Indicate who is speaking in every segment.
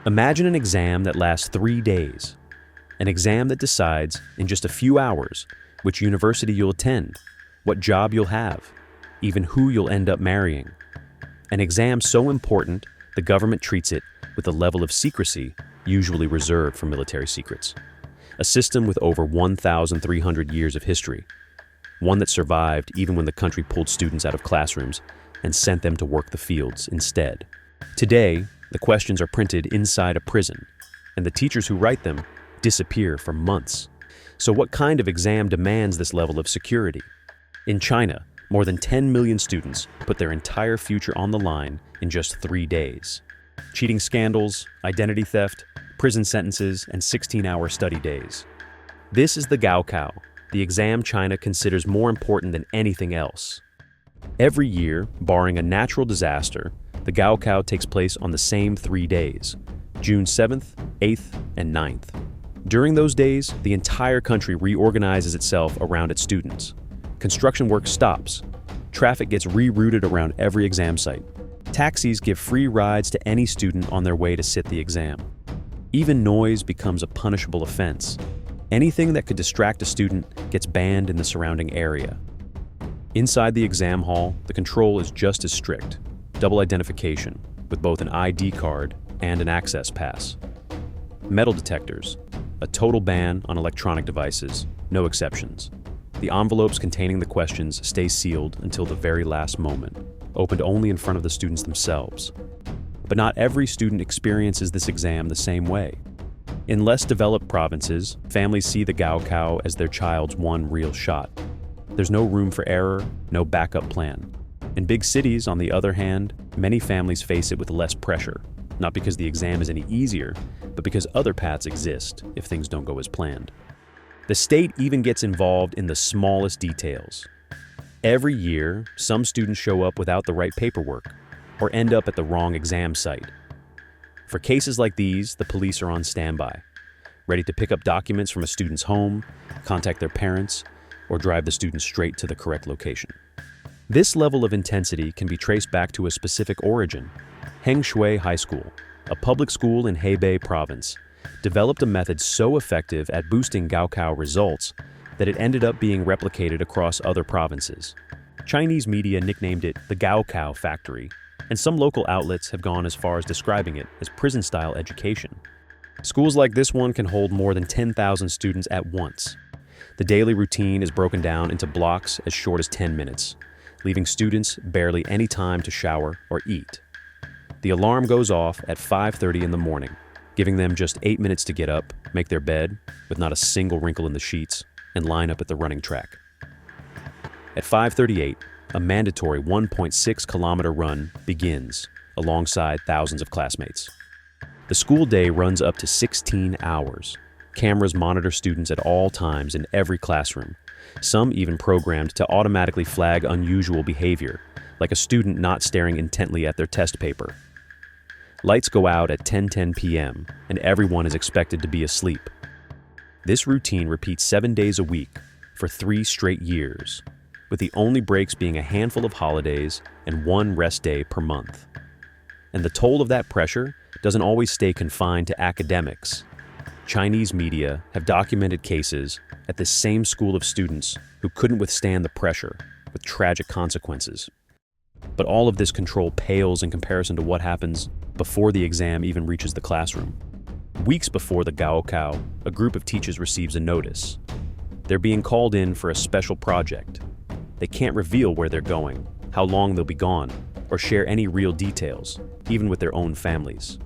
Speaker 1: Imagine an exam that lasts 3 days. An exam that decides, in just a few hours, which university you'll attend, what job you'll have, even who you'll end up marrying. An exam so important, the government treats it with a level of secrecy usually reserved for military secrets. A system with over 1,300 years of history. One that survived even when the country pulled students out of classrooms and sent them to work the fields instead. Today, the questions are printed inside a prison, and the teachers who write them disappear for months. So what kind of exam demands this level of security? In China, more than 10 million students put their entire future on the line in just 3 days. Cheating scandals, identity theft, prison sentences, and 16-hour study days. This is the Gaokao, the exam China considers more important than anything else. Every year, barring a natural disaster, the Gaokao takes place on the same 3 days, June 7th, 8th, and 9th. During those days, the entire country reorganizes itself around its students. Construction work stops. Traffic gets rerouted around every exam site. Taxis give free rides to any student on their way to sit the exam. Even noise becomes a punishable offense. Anything that could distract a student gets banned in the surrounding area. Inside the exam hall, the control is just as strict. Double identification, with both an ID card and an access pass. Metal detectors, a total ban on electronic devices, no exceptions. The envelopes containing the questions stay sealed until the very last moment, opened only in front of the students themselves. But not every student experiences this exam the same way. In less developed provinces, families see the Gaokao as their child's one real shot. There's no room for error, no backup plan. In big cities, on the other hand, many families face it with less pressure, not because the exam is any easier, but because other paths exist if things don't go as planned. The state even gets involved in the smallest details. Every year, some students show up without the right paperwork, or end up at the wrong exam site. For cases like these, the police are on standby, ready to pick up documents from a student's home, contact their parents, or drive the student straight to the correct location. This level of intensity can be traced back to a specific origin. Hengshui High School, a public school in Hebei province, developed a method so effective at boosting Gaokao results that it ended up being replicated across other provinces. Chinese media nicknamed it the Gaokao Factory, and some local outlets have gone as far as describing it as prison-style education. Schools like this one can hold more than 10,000 students at once. The daily routine is broken down into blocks as short as 10 minutes, leaving students barely any time to shower or eat. The alarm goes off at 5:30 in the morning, giving them just 8 minutes to get up, make their bed, with not a single wrinkle in the sheets, and line up at the running track. At 5:38, a mandatory 1.6-kilometer run begins, alongside thousands of classmates. The school day runs up to 16 hours. Cameras monitor students at all times in every classroom, some even programmed to automatically flag unusual behavior, like a student not staring intently at their test paper. Lights go out at 10:10 p.m., and everyone is expected to be asleep. This routine repeats 7 days a week for 3 straight years, with the only breaks being a handful of holidays and 1 rest day per month. And the toll of that pressure doesn't always stay confined to academics. Chinese media have documented cases at this same school of students who couldn't withstand the pressure, with tragic consequences. But all of this control pales in comparison to what happens before the exam even reaches the classroom. Weeks before the Gaokao, a group of teachers receives a notice. They're being called in for a special project. They can't reveal where they're going, how long they'll be gone, or share any real details, even with their own families.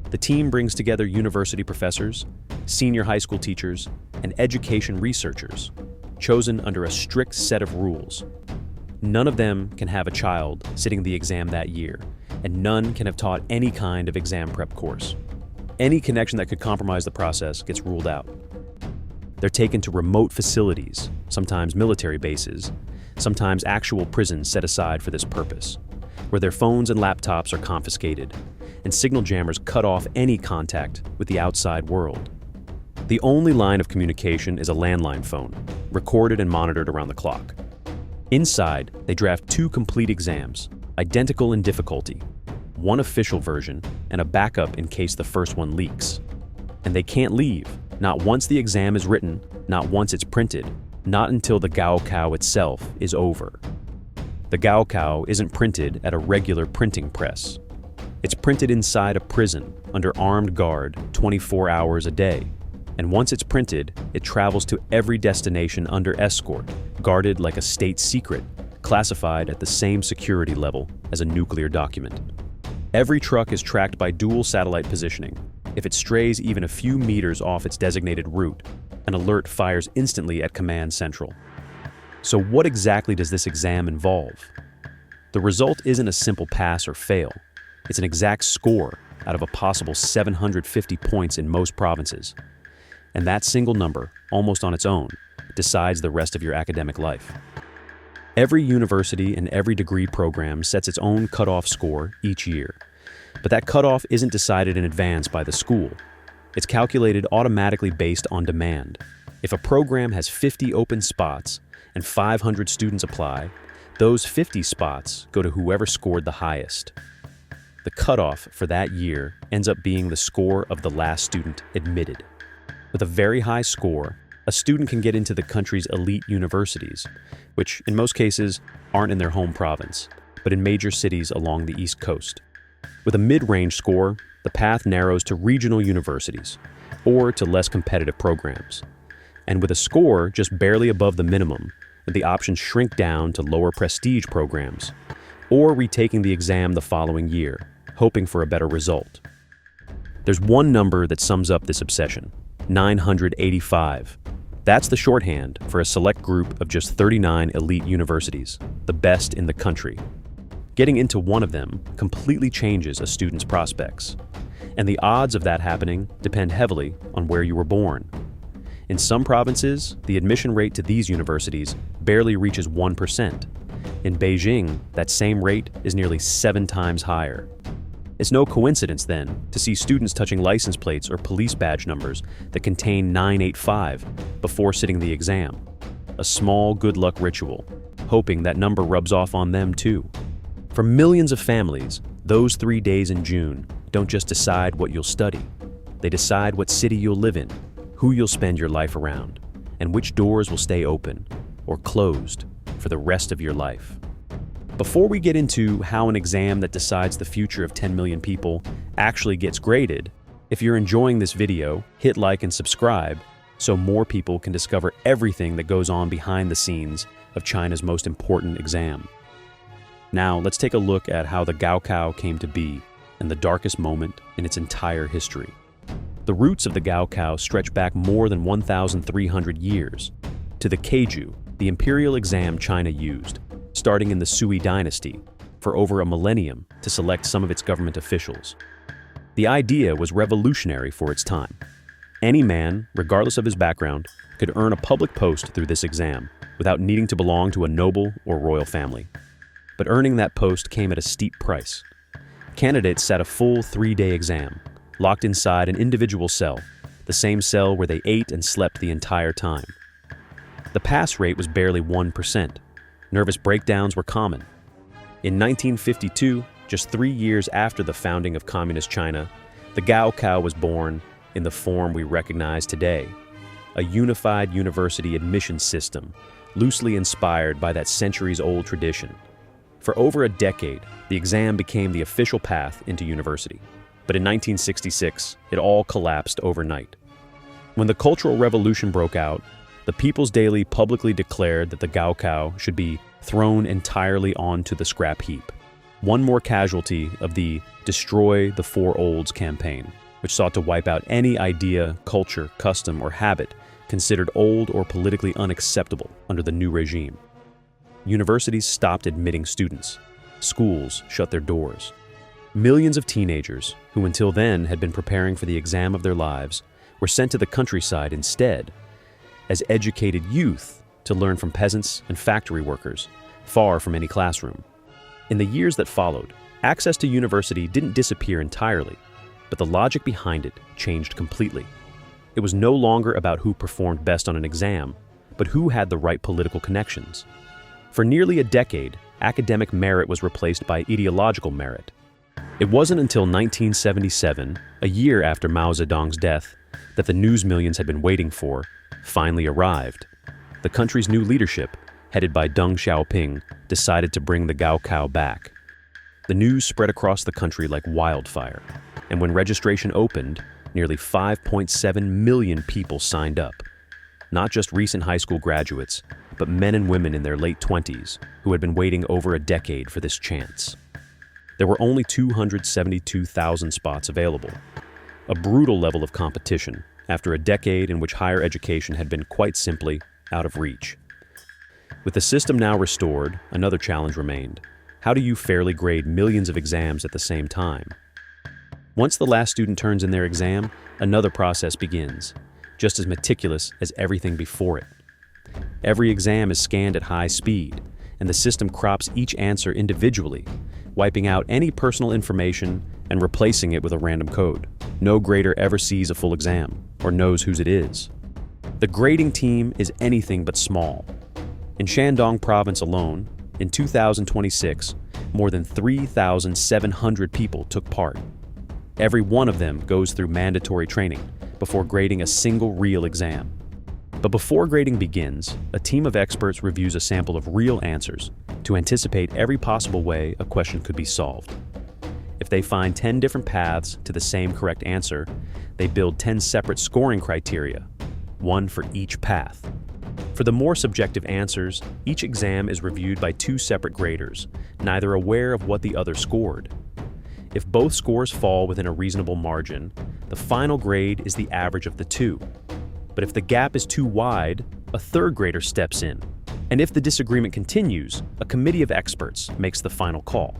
Speaker 1: The team brings together university professors, senior high school teachers, and education researchers, chosen under a strict set of rules. None of them can have a child sitting the exam that year, and none can have taught any kind of exam prep course. Any connection that could compromise the process gets ruled out. They're taken to remote facilities, sometimes military bases, sometimes actual prisons set aside for this purpose, where their phones and laptops are confiscated, and signal jammers cut off any contact with the outside world. The only line of communication is a landline phone, recorded and monitored around the clock. Inside, they draft 2 complete exams, identical in difficulty. one official version, and a backup in case the first one leaks. And they can't leave, not once the exam is written, not once it's printed, not until the Gaokao itself is over. The Gaokao isn't printed at a regular printing press. It's printed inside a prison under armed guard 24 hours a day. And once it's printed, it travels to every destination under escort, guarded like a state secret, classified at the same security level as a nuclear document. Every truck is tracked by dual satellite positioning. If it strays even a few meters off its designated route, an alert fires instantly at Command Central. So what exactly does this exam involve? The result isn't a simple pass or fail. It's an exact score out of a possible 750 points in most provinces. And that single number, almost on its own, decides the rest of your academic life. Every university and every degree program sets its own cutoff score each year. But that cutoff isn't decided in advance by the school. It's calculated automatically based on demand. If a program has 50 open spots and 500 students apply, those 50 spots go to whoever scored the highest. The cutoff for that year ends up being the score of the last student admitted. With a very high score, a student can get into the country's elite universities, which in most cases aren't in their home province, but in major cities along the East Coast. With a mid-range score, the path narrows to regional universities, or to less competitive programs. And with a score just barely above the minimum, the options shrink down to lower prestige programs, or retaking the exam the following year, hoping for a better result. There's one number that sums up this obsession: 985. That's the shorthand for a select group of just 39 elite universities, the best in the country. Getting into one of them completely changes a student's prospects, and the odds of that happening depend heavily on where you were born. In some provinces, the admission rate to these universities barely reaches 1%. In Beijing, that same rate is nearly 7 times higher. It's no coincidence, then, to see students touching license plates or police badge numbers that contain 985 before sitting the exam. A small good luck ritual, hoping that number rubs off on them too. For millions of families, those 3 days in June don't just decide what you'll study. They decide what city you'll live in, who you'll spend your life around, and which doors will stay open or closed for the rest of your life. Before we get into how an exam that decides the future of 10 million people actually gets graded, if you're enjoying this video, hit like and subscribe so more people can discover everything that goes on behind the scenes of China's most important exam. Now, let's take a look at how the Gaokao came to be and the darkest moment in its entire history. The roots of the Gaokao stretch back more than 1,300 years to the Keiju, the imperial exam China used, starting in the Sui dynasty, for over a millennium to select some of its government officials. The idea was revolutionary for its time. Any man, regardless of his background, could earn a public post through this exam without needing to belong to a noble or royal family. But earning that post came at a steep price. Candidates sat a full 3-day exam, locked inside an individual cell, the same cell where they ate and slept the entire time. The pass rate was barely 1%. Nervous breakdowns were common. In 1952, just 3 years after the founding of Communist China, the Gaokao was born in the form we recognize today, a unified university admissions system, loosely inspired by that centuries-old tradition. For over a decade, the exam became the official path into university. But in 1966, it all collapsed overnight. When the Cultural Revolution broke out, the People's Daily publicly declared that the Gaokao should be thrown entirely onto the scrap heap. One more casualty of the Destroy the Four Olds campaign, which sought to wipe out any idea, culture, custom, or habit considered old or politically unacceptable under the new regime. Universities stopped admitting students. Schools shut their doors. Millions of teenagers, who until then had been preparing for the exam of their lives, were sent to the countryside instead, as educated youth to learn from peasants and factory workers, far from any classroom. In the years that followed, access to university didn't disappear entirely, but the logic behind it changed completely. It was no longer about who performed best on an exam, but who had the right political connections. For nearly a decade, academic merit was replaced by ideological merit. It wasn't until 1977, a year after Mao Zedong's death, that the news millions had been waiting for finally arrived. The country's new leadership, headed by Deng Xiaoping, decided to bring the Gaokao back. The news spread across the country like wildfire, and when registration opened, nearly 5.7 million people signed up. Not just recent high school graduates, but men and women in their late 20s who had been waiting over a decade for this chance. There were only 272,000 spots available, a brutal level of competition after a decade in which higher education had been quite simply out of reach. With the system now restored, another challenge remained. How do you fairly grade millions of exams at the same time? Once the last student turns in their exam, another process begins, just as meticulous as everything before it. Every exam is scanned at high speed, and the system crops each answer individually, wiping out any personal information and replacing it with a random code. No grader ever sees a full exam or knows whose it is. The grading team is anything but small. In Shandong province alone, in 2026, more than 3,700 people took part. Every one of them goes through mandatory training before grading a single real exam. But before grading begins, a team of experts reviews a sample of real answers to anticipate every possible way a question could be solved. If they find 10 different paths to the same correct answer, they build 10 separate scoring criteria, one for each path. For the more subjective answers, each exam is reviewed by two separate graders, neither aware of what the other scored. If both scores fall within a reasonable margin, the final grade is the average of the two. But if the gap is too wide, a third grader steps in. And if the disagreement continues, a committee of experts makes the final call.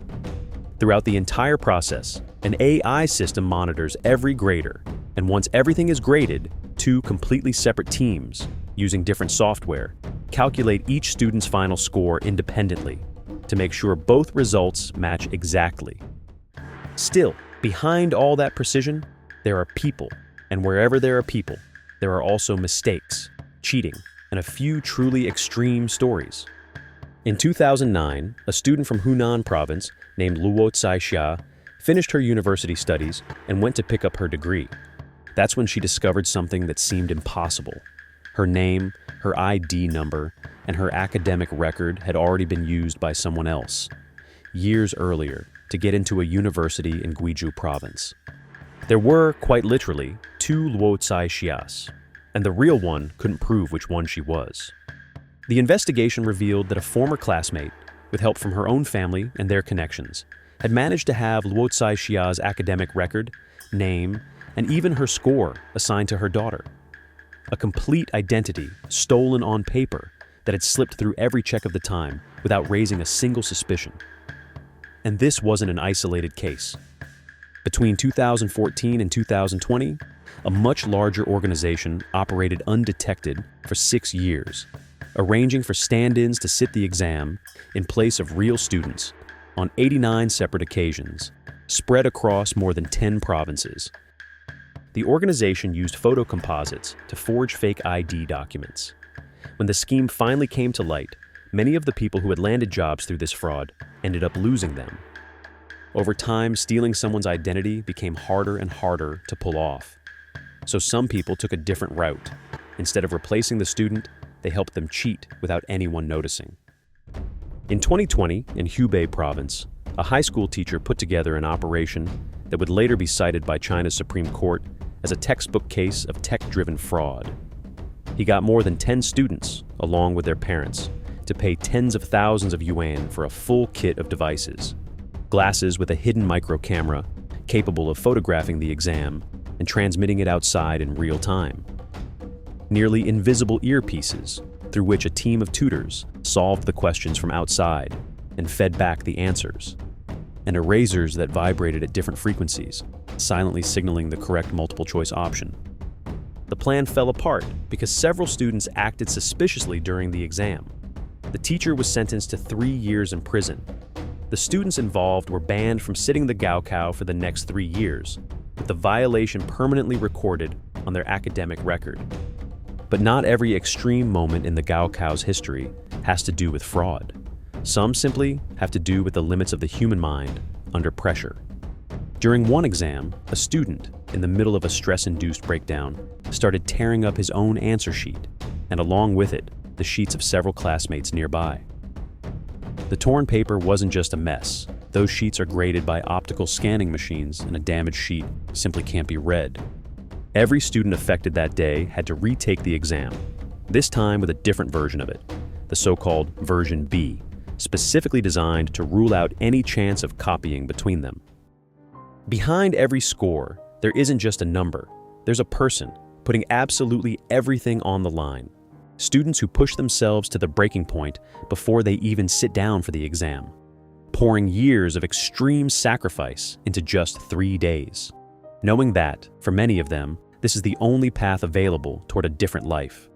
Speaker 1: Throughout the entire process, an AI system monitors every grader, and once everything is graded, two completely separate teams, using different software, calculate each student's final score independently to make sure both results match exactly. Still, behind all that precision, there are people, and wherever there are people, there are also mistakes, cheating, and a few truly extreme stories. In 2009, a student from Hunan province named Luo Caixia finished her university studies and went to pick up her degree. That's when she discovered something that seemed impossible. Her name, her ID number, and her academic record had already been used by someone else, years earlier, to get into a university in Guizhou province. There were, quite literally, two Luo Caixias, and the real one couldn't prove which one she was. The investigation revealed that a former classmate, with help from her own family and their connections, had managed to have Luo Caixia's academic record, name, and even her score assigned to her daughter. A complete identity stolen on paper that had slipped through every check of the time without raising a single suspicion. And this wasn't an isolated case. Between 2014 and 2020, a much larger organization operated undetected for 6 years, arranging for stand-ins to sit the exam in place of real students on 89 separate occasions, spread across more than 10 provinces. The organization used photo composites to forge fake ID documents. When the scheme finally came to light, many of the people who had landed jobs through this fraud ended up losing them. Over time, stealing someone's identity became harder and harder to pull off. So some people took a different route. Instead of replacing the student, they helped them cheat without anyone noticing. In 2020, in Hubei province, a high school teacher put together an operation that would later be cited by China's Supreme Court as a textbook case of tech-driven fraud. He got more than 10 students, along with their parents, to pay tens of thousands of yuan for a full kit of devices. Glasses with a hidden micro camera, capable of photographing the exam and transmitting it outside in real time. Nearly invisible earpieces, through which a team of tutors solved the questions from outside and fed back the answers. And erasers that vibrated at different frequencies, silently signaling the correct multiple-choice option. The plan fell apart because several students acted suspiciously during the exam. The teacher was sentenced to 3 years in prison. The students involved were banned from sitting the Gaokao for the next 3 years, with the violation permanently recorded on their academic record. But not every extreme moment in the Gaokao's history has to do with fraud. Some simply have to do with the limits of the human mind under pressure. During one exam, a student, in the middle of a stress-induced breakdown, started tearing up his own answer sheet, and along with it, the sheets of several classmates nearby. The torn paper wasn't just a mess. Those sheets are graded by optical scanning machines, and a damaged sheet simply can't be read. Every student affected that day had to retake the exam, this time with a different version of it, the so-called version B, specifically designed to rule out any chance of copying between them. Behind every score, there isn't just a number. There's a person putting absolutely everything on the line. Students who push themselves to the breaking point before they even sit down for the exam, pouring years of extreme sacrifice into just 3 days, knowing that, for many of them, this is the only path available toward a different life.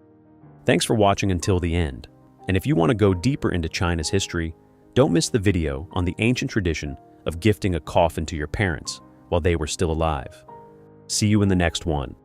Speaker 1: Thanks for watching until the end, and if you want to go deeper into China's history, don't miss the video on the ancient tradition of gifting a coffin to your parents while they were still alive. See you in the next one.